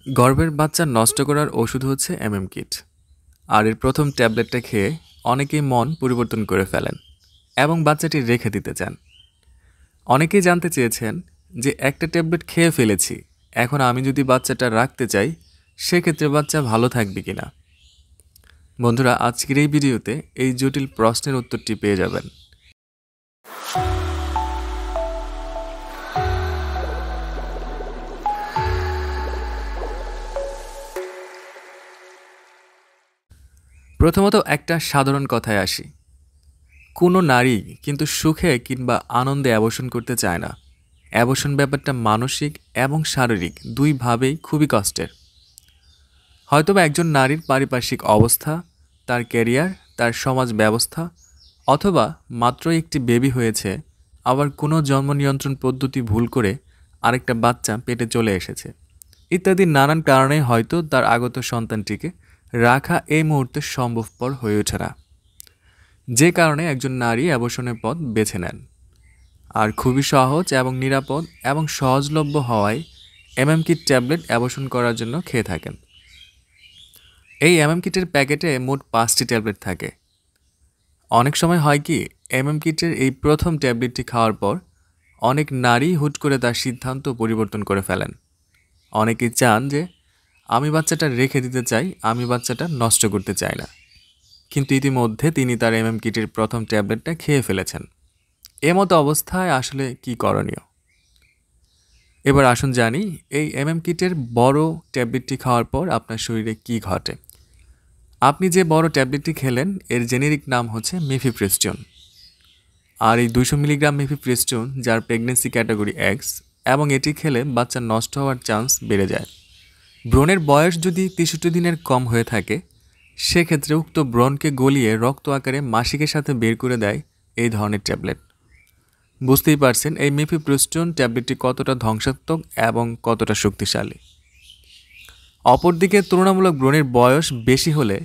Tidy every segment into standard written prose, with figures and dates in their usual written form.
গর্ভের বাচ্চা নষ্ট করার ওষুধ হচ্ছে MMkit। আর এর প্রথম ট্যাবলেটটা খেয়ে অনেকেই মন পরিবর্তন করে ফেলেন এবং বাচ্চাটি রেখে দিতে চান। অনেকেই জানতে চেয়েছেন যে একটা ট্যাবলেট খেয়ে ফেলেছি, এখন আমি যদি বাচ্চাটা রাখতে চাই সেক্ষেত্রে বাচ্চা ভালো থাকবে কিনা। বন্ধুরা, আজকের এই ভিডিওতে এই জটিল প্রশ্নের উত্তরটি পেয়ে যাবেন। প্রথমত একটা সাধারণ কথায় আসি, কোনো নারী কিন্তু সুখে কিংবা আনন্দে অ্যাবর্শন করতে চায় না। অ্যাবর্শন ব্যাপারটা মানসিক এবং শারীরিক দুইভাবেই খুবই কষ্টের। হয়তোবা একজন নারীর পারিপার্শ্বিক অবস্থা, তার ক্যারিয়ার, তার সমাজ ব্যবস্থা, অথবা মাত্র একটি বেবি হয়েছে, আবার কোনো জন্ম নিয়ন্ত্রণ পদ্ধতি ভুল করে আরেকটা বাচ্চা পেটে চলে এসেছে, ইত্যাদি নানান কারণে হয়তো তার আগত সন্তানটিকে রাখা এই মুহূর্তে সম্ভবপর হয়ে ওঠে না, যে কারণে একজন নারী অ্যাবর্শনের পথ বেছে নেন। আর খুবই সহজ এবং নিরাপদ এবং সহজলভ্য হওয়ায় MMkit ট্যাবলেট অ্যাবর্শন করার জন্য খেয়ে থাকেন। এই MMkitের প্যাকেটে মোট 5টি ট্যাবলেট থাকে। অনেক সময় হয় কি, MMkitের এই প্রথম ট্যাবলেটটি খাওয়ার পর অনেক নারী হুট করে তার সিদ্ধান্ত পরিবর্তন করে ফেলেন। অনেকেই চান যে আমি বাচ্চাটা রেখে দিতে চাই, আমি বাচ্চাটা নষ্ট করতে চাই না, কিন্তু ইতিমধ্যে তিনি তার MMkitের প্রথম ট্যাবলেটটা খেয়ে ফেলেছেন। এমতো অবস্থায় আসলে কি করণীয়? এবার আসুন জানি এই MMkitের বড় ট্যাবলেটটি খাওয়ার পর আপনার শরীরে কি ঘটে। আপনি যে বড় ট্যাবলেটটি খেলেন এর জেনেরিক নাম হচ্ছে মিফিপ্রেস্টন। আর এই 200 মিলিগ্রাম মিফিপ্রেস্টন, যার প্রেগনেন্সি ক্যাটাগরি এক্স, এবং এটি খেলে বাচ্চা নষ্ট হওয়ার চান্স বেড়ে যায়। ব্রণের বয়স যদি 63 দিনের কম হয়ে থাকে সেক্ষেত্রে উক্ত ব্রণকে গলিয়ে রক্ত আকারে মাসিকের সাথে বের করে দেয় এই ধরনের ট্যাবলেট। বুঝতেই পারছেন এই মিফিপ্রেস্টন ট্যাবলেটটি কতটা ধ্বংসাত্মক এবং কতটা শক্তিশালী। অপরদিকে তুলনামূলক ব্রণের বয়স বেশি হলে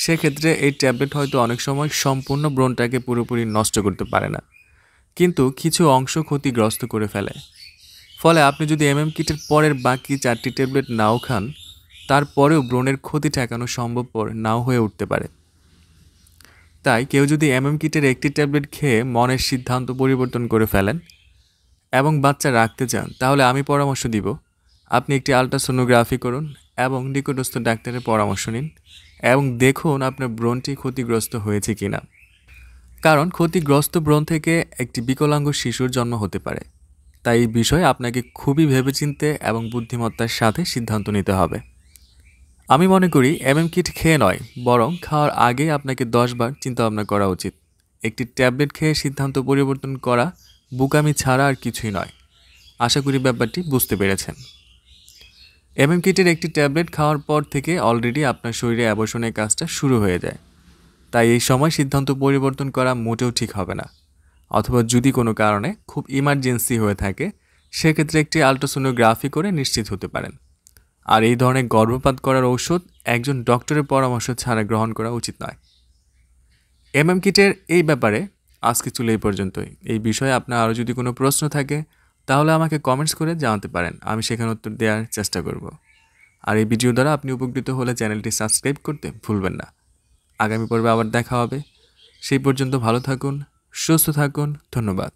সেক্ষেত্রে এই ট্যাবলেট হয়তো অনেক সময় সম্পূর্ণ ব্রণটাকে পুরোপুরি নষ্ট করতে পারে না, কিন্তু কিছু অংশ ক্ষতিগ্রস্ত করে ফেলে। ফলে আপনি যদি MMkitের পরের বাকি 4টি ট্যাবলেট নাও খান, তারপরেও ব্রণের ক্ষতি ঠেকানো সম্ভবপর নাও হয়ে উঠতে পারে। তাই কেউ যদি MMkitের একটি ট্যাবলেট খেয়ে মনের সিদ্ধান্ত পরিবর্তন করে ফেলেন এবং বাচ্চা রাখতে চান, তাহলে আমি পরামর্শ দিব আপনি একটি আলট্রাসোনোগ্রাফি করুন এবং নিকটস্থ ডাক্তারের পরামর্শ নিন এবং দেখুন আপনার ব্রণটি ক্ষতিগ্রস্ত হয়েছে কিনা। কারণ ক্ষতিগ্রস্ত ব্রণ থেকে একটি বিকলাঙ্গ শিশুর জন্ম হতে পারে। তাই এই বিষয়ে আপনাকে খুবই ভেবেচিন্তে এবং বুদ্ধিমত্তার সাথে সিদ্ধান্ত নিতে হবে। আমি মনে করি MMkit খেয়ে নয়, বরং খাওয়ার আগে আপনাকে 10 বার চিন্তাভাবনা করা উচিত। একটি ট্যাবলেট খেয়ে সিদ্ধান্ত পরিবর্তন করা বোকামি ছাড়া আর কিছুই নয়। আশা করি ব্যাপারটি বুঝতে পেরেছেন। MMkitের একটি ট্যাবলেট খাওয়ার পর থেকে অলরেডি আপনার শরীরে অ্যাবর্শনের কাজটা শুরু হয়ে যায়। তাই এই সময় সিদ্ধান্ত পরিবর্তন করা মোটেও ঠিক হবে না। অথবা যদি কোনো কারণে খুব ইমার্জেন্সি হয়ে থাকে সেক্ষেত্রে একটি আলট্রাসোনোগ্রাফি করে নিশ্চিত হতে পারেন। আর এই ধরনের গর্ভপাত করার ঔষধ একজন ডক্টরের পরামর্শ ছাড়া গ্রহণ করা উচিত নয়। MMkitের এই ব্যাপারে আজকে চলে এই পর্যন্তই। এই বিষয়ে আপনার আরও যদি কোনো প্রশ্ন থাকে তাহলে আমাকে কমেন্টস করে জানাতে পারেন, আমি সেখানে উত্তর দেওয়ার চেষ্টা করব। আর এই ভিডিও দ্বারা আপনি উপকৃত হলে চ্যানেলটি সাবস্ক্রাইব করতে ভুলবেন না। আগামী পর্বে আবার দেখা হবে। সেই পর্যন্ত ভালো থাকুন, সুস্থ থাকুন। ধন্যবাদ।